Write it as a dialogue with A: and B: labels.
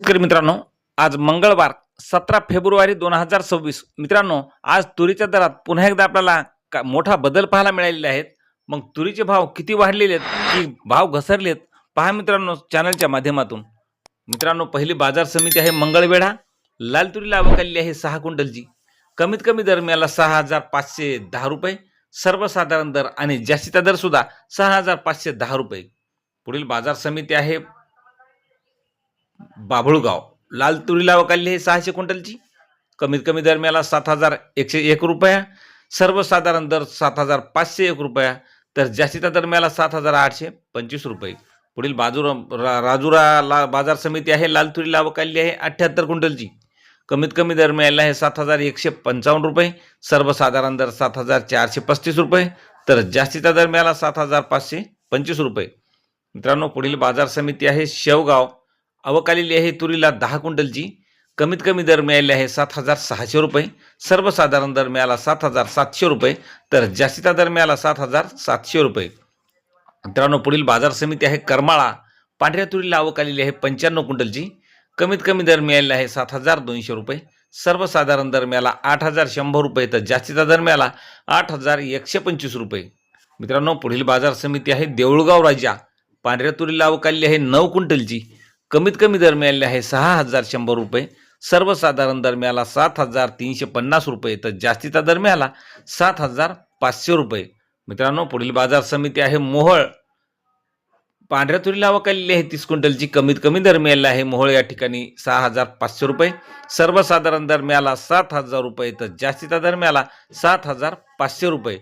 A: नमस्कार मित्रांनो, आज मंगळवार 17 फेब्रुवारी 2026. मित्रांनो, आज तुरीच्या दरात पुन्हा एकदा आपल्याला मोठा बदल पाहायला मिळालेले आहेत. मग तुरीचे भाव किती वाढलेले आहेत, की भाव घसरलेत, पहा मित्रांनो चॅनलच्या माध्यमातून. मित्रांनो, पहिली बाजार समिती आहे मंगळवेढा. लाल तुरीला आवक आलेली आहे 6 क्विंटलची. कमीत कमी दर मिळाला 6,510 रुपये. सर्वसाधारण दर आणि जास्तीचा दर सुद्धा 6,510 रुपये. पुढील बाजार समिती आहे बाभुळगाव. लाल तुरीला आवक आलेली आहे 600 क्विंटलची. कमीत कमी दर मिळाला 7,101 रुपया. सर्वसाधारण दर 7,501 रुपया. तर जास्तीचा दर मिळाला 7,825 रुपये. पुढील राजुरा बाजार समिती आहे. लाल तुरीला आवक आलेली आहे 78 क्विंटलची. कमीत कमी दर मिळाला आहे 7,155 रुपये. सर्वसाधारण दर 7,435 रुपये. तर जास्तीचा दर मिळाला 7,525 रुपये. मित्रांनो, पुढील बाजार समिती आहे शेवगाव. आवक आलेली आहे तुरीला 10 क्विंटलची. कमीत कमी दर मिळाले आहे 7,600 रुपये. सर्वसाधारण दर मिळाला 7,700 रुपये. तर जास्तीचा दर मिळाला 7,700 रुपये. मित्रांनो, पुढील बाजार समिती आहे करमाळा. पांढऱ्या तुरीला आवक आलेली आहे 95 क्विंटलची. कमीत कमी दर मिळालेला आहे 7,200 रुपये. सर्वसाधारण दर मिळाला 8,100 रुपये. तर जास्तीचा दर मिळाला 8,125 रुपये. मित्रांनो, पुढील बाजार समिती आहे देऊळगाव राजा. पांढऱ्या तुरीला आवक आलेली आहे 9 क्विंटलची. कमीत कमी दर मिळाले आहे 6,100 रुपये. सर्वसाधारण दर मिळाला 7,350 रुपये. तर जास्तीचा दर मिळाला 7,500 रुपये. मित्रांनो, पुढील बाजार समिती आहे मोहोळ. पांढऱ्या तुरीला आवक आलेली आहे 30 क्विंटलची. कमीत कमी दर मिळाला आहे मोहोळ या ठिकाणी 6,500 रुपये. सर्वसाधारण दर मिळाला 7,000 रुपये. तर जास्तीचा दर मिळाला 7,500 रुपये.